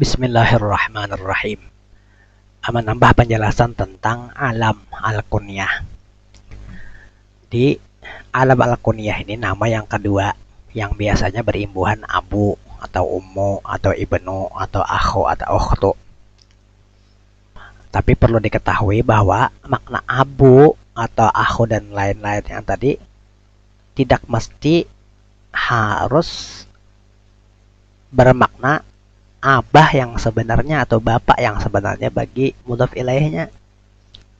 Bismillahirrahmanirrahim. Menambah penjelasan tentang alam al-kunyah. Di alam al-kunyah ini nama yang kedua yang biasanya berimbuhan abu atau ummu atau ibnu atau akhu atau ukhtu. Tapi perlu diketahui bahwa makna abu atau akhu dan lain-lain yang tadi tidak mesti harus bermakna abah yang sebenarnya atau bapak yang sebenarnya bagi mudhaf ilaihnya.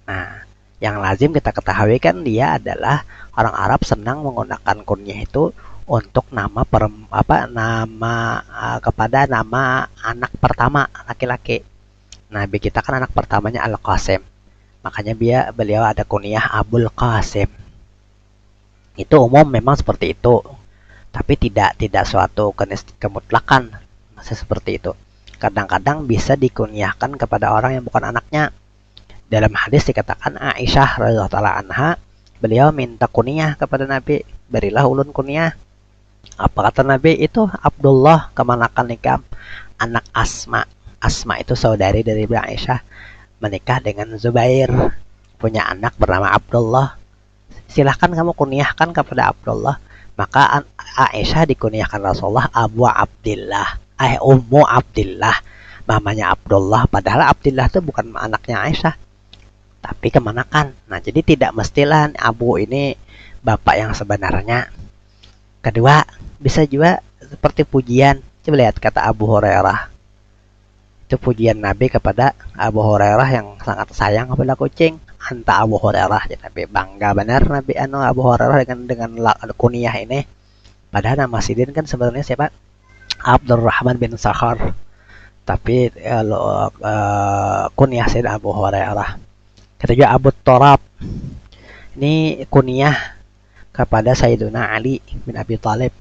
Nah, yang lazim kita ketahui kan dia adalah orang Arab senang menggunakan kunyah itu untuk nama kepada nama anak pertama laki-laki. Nabi kita kan anak pertamanya Al-Qasim. Makanya beliau ada kunyah Abul Qasim. Itu umum memang seperti itu. Tapi tidak suatu kemutlakan. Masih seperti itu. Kadang-kadang bisa dikunyahkan kepada orang yang bukan anaknya. Dalam hadis dikatakan Aisyah radhiyallahu anha, beliau minta kunyah kepada Nabi, berilah ulun kunyah. Apa kata Nabi? Itu Abdullah kemanakan nikah anak Asma. Asma itu saudari dari Aisyah, menikah dengan Zubair, punya anak bernama Abdullah. Silahkan kamu kunyahkan kepada Abdullah. Maka Aisyah dikunyahkan Rasulullah Abu Abdillah. Ummu Abdillah, mamanya Abdullah, padahal Abdillah itu bukan anaknya Aisyah, tapi kemanakan. Nah, jadi tidak mestilah Abu ini bapak yang sebenarnya. Kedua, bisa juga seperti pujian. Coba lihat kata Abu Hurairah. Itu pujian Nabi kepada Abu Hurairah yang sangat sayang kepada kucing. Anta Abu Hurairah. Jadi Nabi bangga benar Nabi Abu Hurairah dengan kunyah ini. Padahal nama Sidin kan sebenarnya siapa? Abdurrahman bin Sakhar, tapi kunyah Sayyid Abu Hurairah. Ketiga Abu Turab, ini kunyah kepada Sayyiduna Ali bin Abi Thalib,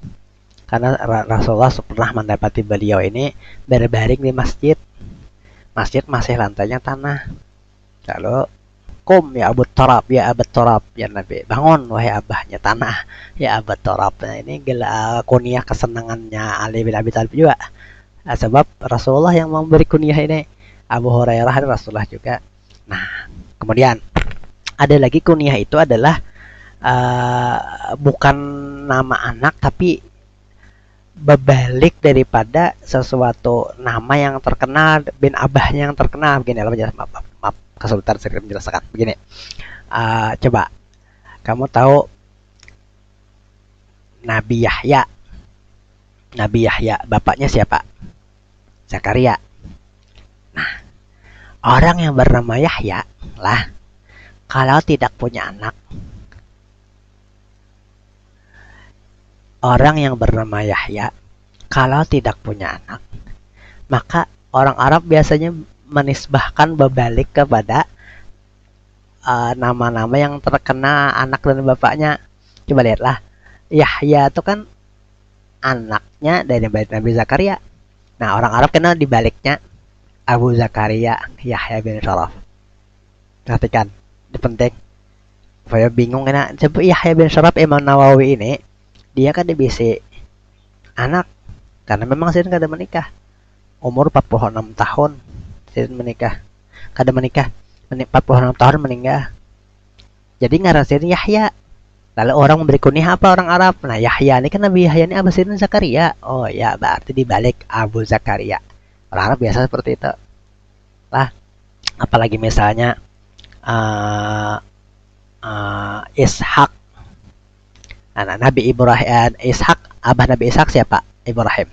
karena Rasulullah pernah mendapati beliau ini berbaring di masjid. Masjid masih lantainya tanah. Lalu kum ya Abu Turab, ya Abu Turab, ya Nabi, bangun wahai abahnya tanah, ya Abu Turab. Nah, ini kunyah kesenangannya Ali bin Abi Thalib juga. Nah, sebab Rasulullah yang memberi kunyah ini, Abu Hurairah dan Rasulullah juga. Nah, kemudian ada lagi kunyah itu adalah bukan nama anak tapi berbalik daripada sesuatu nama yang terkenal, bin abahnya yang terkenal. Begini, maaf kesulitan saya menjelaskan. Begini, coba kamu tahu Nabi Yahya. Nabi Yahya, bapaknya siapa? Zakaria. Nah, orang yang bernama Yahya lah, kalau tidak punya anak, orang yang bernama Yahya kalau tidak punya anak, maka orang Arab biasanya menisbahkan berbalik kepada nama-nama yang terkena anak dan bapaknya. Coba lihatlah, Yahya itu kan anaknya dari Nabi Zakaria. Nah, orang Arab kenal dibaliknya Abu Zakaria Yahya bin Sharaf. Perhatikan, ini penting. Saya bingung karena coba Yahya bin Sharaf Imam Nawawi ini, dia kan dibisi anak karena memang Sidin kada menikah. Umur 46 tahun Sidin menikah. Kada menikah, 46 tahun meninggal. Jadi ngaran Sidin Yahya. Lalu orang memberi kunyah apa orang Arab? Nah, Yahya ini kan Nabi Yahya ini Abu Sidin Zakaria. Oh ya, berarti dibalik Abu Zakaria. Orang Arab biasa seperti itu. Lah, apalagi misalnya Ishak. Nah, Nabi Ibrahim, Ishak, abah Nabi Ishak siapa? Ibrahim.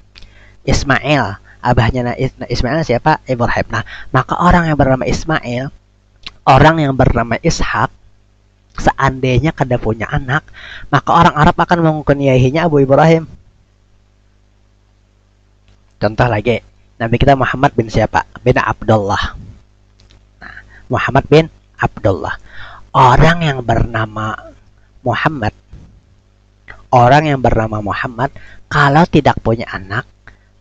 Ismail, abahnya Ismail siapa? Ibrahim. Nah, maka orang yang bernama Ismail, orang yang bernama Ishak, seandainya kada punya anak, maka orang Arab akan mengkunyahinya Abu Ibrahim. Contoh lagi, Nabi kita Muhammad bin siapa? Bin Abdullah. Nah, Muhammad bin Abdullah. Orang yang bernama Muhammad, kalau tidak punya anak,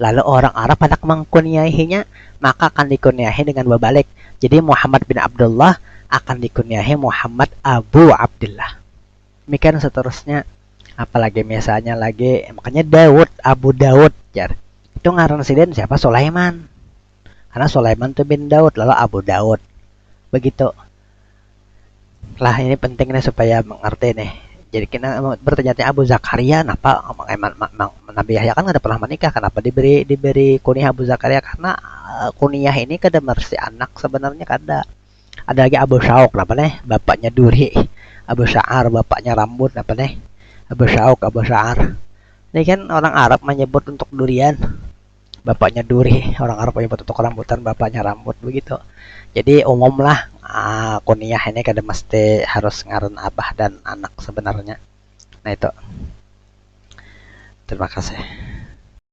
lalu orang Arab hendak mengkunyahinya, maka akan dikunyahi dengan berbalik. Jadi Muhammad bin Abdullah akan dikunyahi Muhammad Abu Abdullah. Demikian seterusnya. Apalagi misalnya lagi, makanya Daud, Abu Daud, jar. Itu ngaran Sidin siapa? Sulaiman. karena Sulaiman itu bin Daud, lalu Abu Daud. Begitu. Lah ini penting nih supaya mengerti nih. Jadi kita bertanya Abu Zakaria, kenapa Nabi Yahya kan nggak pernah menikah, kenapa diberi kunyah Abu Zakaria? Karena kunyah ini kada mersi anak sebenarnya kada. Ada lagi Abu Syauk, apa nih? Bapaknya Duri. Abu Sya'ar, bapaknya rambut, apa nih? Abu Syauk, Abu Sya'ar. Ini kan orang Arab menyebut untuk durian, bapaknya Duri. Orang Arab menyebut untuk rambutan, bapaknya rambut, begitu. Jadi umum lah, kunyah ini kada mesti harus ngaran abah dan anak sebenarnya. Nah itu. Terima kasih.